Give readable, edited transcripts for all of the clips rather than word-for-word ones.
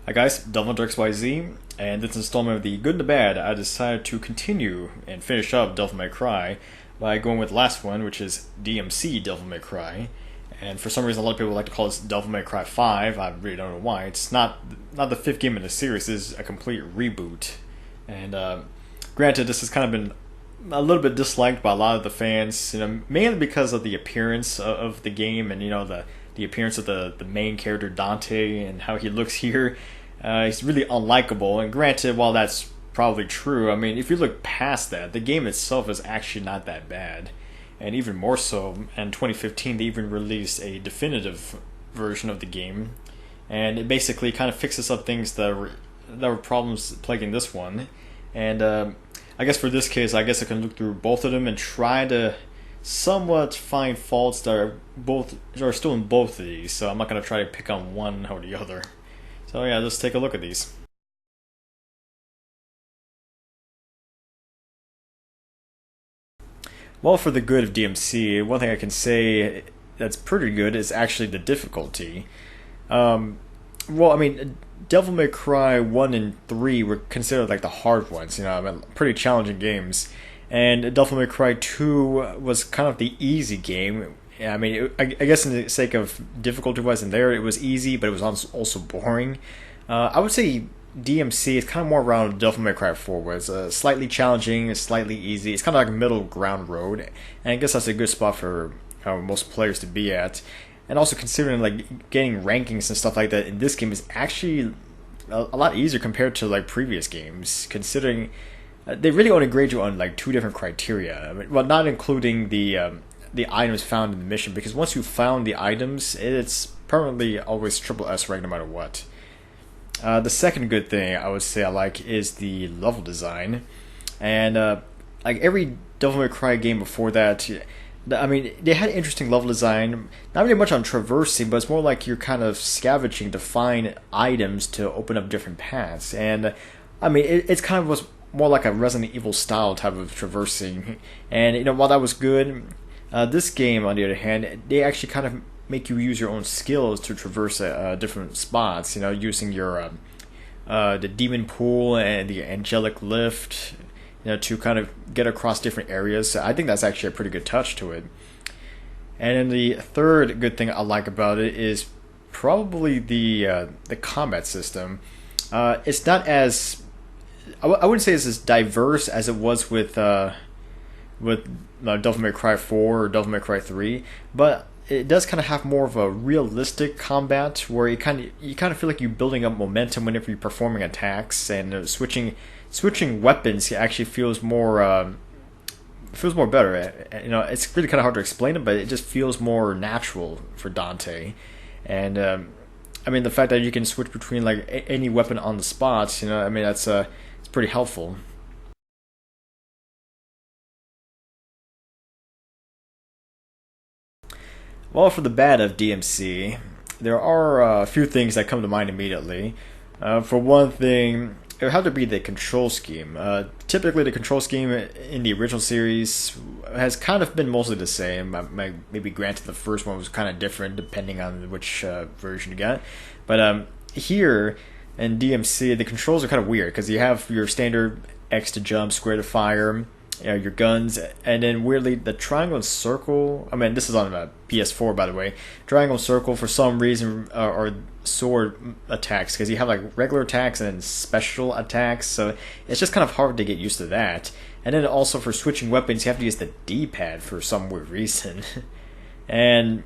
Hi guys, Devil May XYZ, and this installment of the Good and the Bad, I decided to continue and finish up Devil May Cry by going with the last one, which is DmC Devil May Cry. And for some reason, a lot of people like to call this Devil May Cry 5. I really don't know why. It's not the fifth game in the series. This is a complete reboot. And granted, this has kind of been a little bit disliked by a lot of the fans, mainly because of the appearance of the game and the appearance of the main character Dante and how he looks here. He's really unlikable, and granted, while that's probably true, I mean, if you look past that, the game itself is actually not that bad. And even more so, in 2015 they even released a definitive version of the game, and it basically kind of fixes up things that were problems plaguing this one. And I guess for this case, I guess I can look through both of them and try to somewhat find faults that are still in both of these. So I'm not going to try to pick on one or the other. So yeah, let's take a look at these. Well, for the good of DmC, one thing I can say that's pretty good is actually the difficulty. Well, I mean, Devil May Cry 1 and 3 were considered like the hard ones, I mean, pretty challenging games. And Devil May Cry 2 was kind of the easy game. I mean, I guess in the sake of difficulty-wise in there, it was easy, but it was also boring. I would say DmC is kind of more around Devil May Cry 4, where it's slightly challenging, slightly easy. It's kind of like a middle ground road, and I guess that's a good spot for most players to be at. And also considering like getting rankings and stuff like that in this game is actually a lot easier compared to like previous games, considering they really only grade you on like two different criteria. I mean, well, not including the items found in the mission, because once you found the items, it's permanently always triple S rank no matter what. The second good thing I would say I like is the level design, and like every Devil May Cry game before that, I mean, they had interesting level design, not really much on traversing, but it's more like you're kind of scavenging to find items to open up different paths. And I mean, it's kind of was more like a Resident Evil style type of traversing. And while that was good, this game, on the other hand, they actually kind of make you use your own skills to traverse different spots. Using your the demon pool and the angelic lift, to kind of get across different areas. So I think that's actually a pretty good touch to it. And then the third good thing I like about it is probably the combat system. It's not as I wouldn't say it's as diverse as it was with Devil May Cry 4 or Devil May Cry 3, but it does kind of have more of a realistic combat where you kind of feel like you're building up momentum whenever you're performing attacks, and switching weapons actually feels more better. It's really kind of hard to explain it, but it just feels more natural for Dante. And I mean, the fact that you can switch between like any weapon on the spot, I mean, that's it's pretty helpful. Well, for the bad of DmC, there are a few things that come to mind immediately. For one thing, it would have to be the control scheme. Typically, the control scheme in the original series has kind of been mostly the same. Maybe granted, the first one was kind of different depending on which version you got. But here in DmC, the controls are kind of weird because you have your standard X to jump, square to fire, your guns, and then weirdly the triangle and circle. I mean, this is on a PS4, by the way. Triangle and circle for some reason are sword attacks, because you have like regular attacks and then special attacks, so it's just kind of hard to get used to that. And then also for switching weapons, you have to use the D-pad for some weird reason. And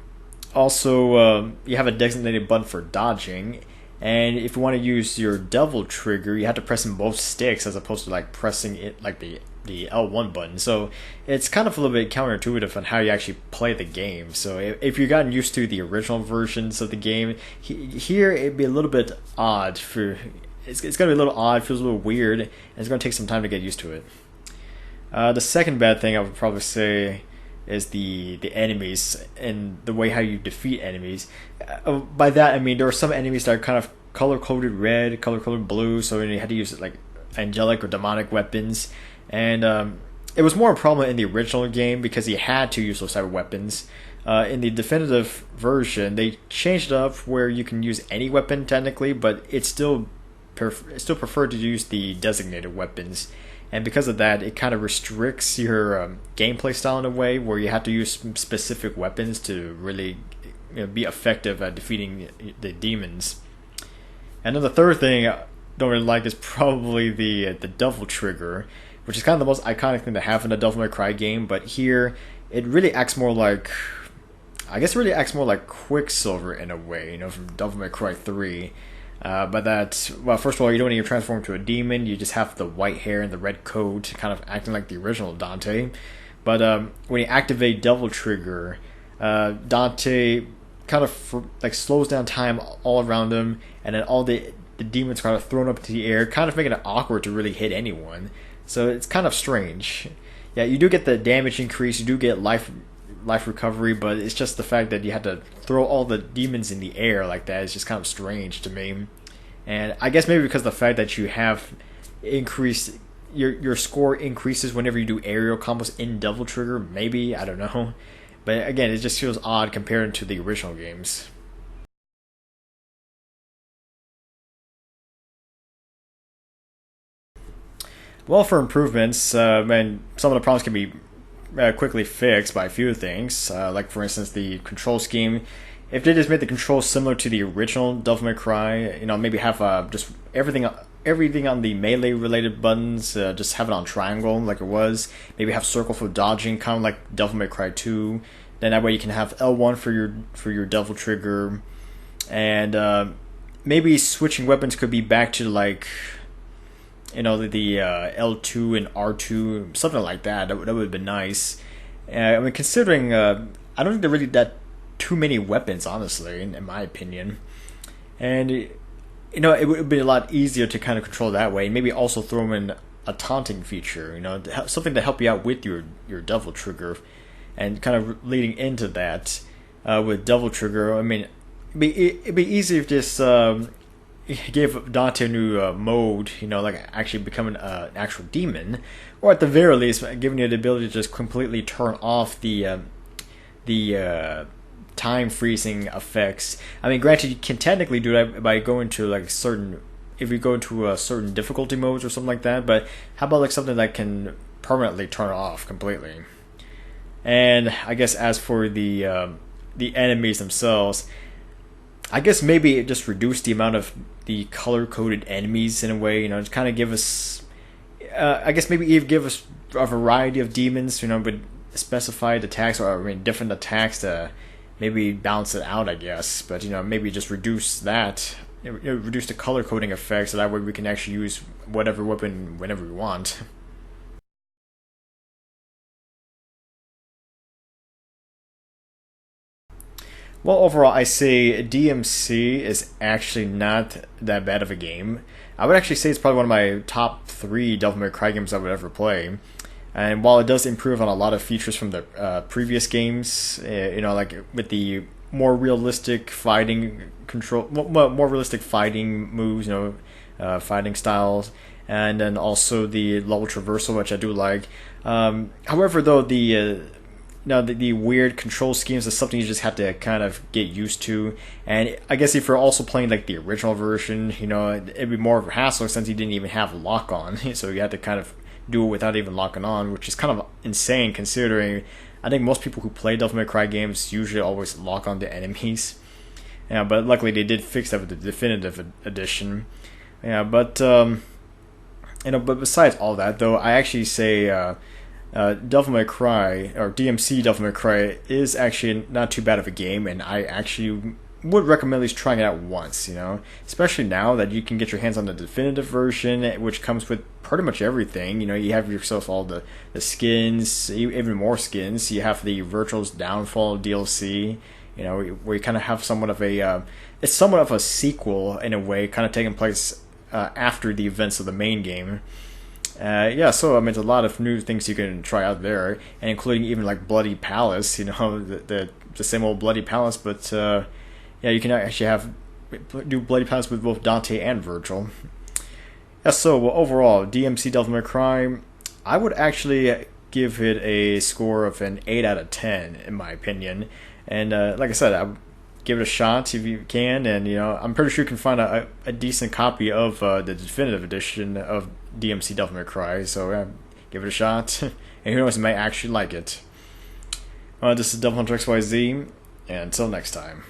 also you have a designated button for dodging, and if you want to use your devil trigger, you have to press in both sticks as opposed to like pressing it like the L1 button. So it's kind of a little bit counterintuitive on how you actually play the game. So if you've gotten used to the original versions of the game, here it'd be a little bit odd. It's going to be a little odd, feels a little weird, and it's going to take some time to get used to it. The second bad thing I would probably say is the enemies and the way how you defeat enemies. By that I mean there are some enemies that are kind of color-coded red, color-coded blue, so you had to use like angelic or demonic weapons. And it was more a problem in the original game because he had to use those type of weapons. In the definitive version, they changed it up where you can use any weapon technically, but it's still preferred to use the designated weapons. And because of that, it kind of restricts your gameplay style in a way where you have to use specific weapons to really be effective at defeating the demons. And then the third thing I don't really like is probably the Devil Trigger, which is kind of the most iconic thing to have in a Devil May Cry game. But here, it really acts more like, I guess, it really acts more like Quicksilver in a way, from Devil May Cry 3. But that, well, first of all, you don't even transform to a demon. You just have the white hair and the red coat, kind of acting like the original Dante. But when you activate Devil Trigger, Dante kind of like slows down time all around him, and then all the demons kind of thrown up into the air, kind of making it awkward to really hit anyone. So it's kind of strange. Yeah, you do get the damage increase, you do get life recovery, but it's just the fact that you had to throw all the demons in the air like that is just kind of strange to me. And I guess maybe because of the fact that you have increased your score increases whenever you do aerial combos in Devil Trigger, maybe, I don't know. But again, it just feels odd compared to the original games. Well, for improvements, and some of the problems can be quickly fixed by a few things, like for instance the control scheme. If they just made the controls similar to the original Devil May Cry, maybe have just everything on the melee related buttons, just have it on triangle like it was. Maybe have circle for dodging, kind of like Devil May Cry 2. Then that way you can have L1 for your Devil Trigger, and maybe switching weapons could be back to like the L2 and R2, something like that. That would have been nice. I mean, considering I don't think there really that too many weapons, honestly, in my opinion. And it would be a lot easier to kind of control that way. Maybe also throw in a taunting feature, something to help you out with your Devil Trigger, and kind of leading into that with Devil Trigger. I mean, it'd be easy if just give Dante a new mode, like actually becoming an actual demon, or at the very least, giving you the ability to just completely turn off the time freezing effects. I mean, granted, you can technically do that by going to like if you go into certain difficulty modes or something like that. But how about like something that can permanently turn off completely? And I guess as for the enemies themselves, I guess maybe it just reduce the amount of the color-coded enemies in a way, to kind of give us, I guess maybe give us a variety of demons, but specified attacks, or different attacks to maybe balance it out, I guess. But, maybe just reduce that, reduce the color-coding effect, so that way we can actually use whatever weapon whenever we want. Well, overall, I say DmC is actually not that bad of a game. I would actually say it's probably one of my top 3 Devil May Cry games I would ever play. And while it does improve on a lot of features from the previous games, like with the more realistic fighting more realistic fighting moves, fighting styles, and then also the level traversal, which I do like. However, though, the weird control schemes is something you just have to kind of get used to. And I guess if you're also playing like the original version, it'd be more of a hassle since you didn't even have lock on. So you had to kind of do it without even locking on, which is kind of insane considering I think most people who play Devil May Cry games usually always lock on to enemies. Yeah, but luckily they did fix that with the definitive edition. Yeah, but but besides all that, though, I actually say Devil May Cry, or DmC Devil May Cry, is actually not too bad of a game, and I actually would recommend at least trying it out once, especially now that you can get your hands on the definitive version, which comes with pretty much everything. You have yourself all the skins, even more skins. You have the Virtual's Downfall DLC, where you kind of have somewhat of it's somewhat of a sequel in a way, kind of taking place after the events of the main game. So there's a lot of new things you can try out there, and including even like Bloody Palace, the same old Bloody Palace, but you can actually do Bloody Palace with both Dante and Virgil. Overall, DmC Devil May Cry, I would actually give it a score of an 8 out of 10 in my opinion. And like I said, I give it a shot if you can, and I'm pretty sure you can find a decent copy of the definitive edition of DmC Devil May Cry. So give it a shot, and who knows, you might actually like it. This is Devil Hunter XYZ, and until next time.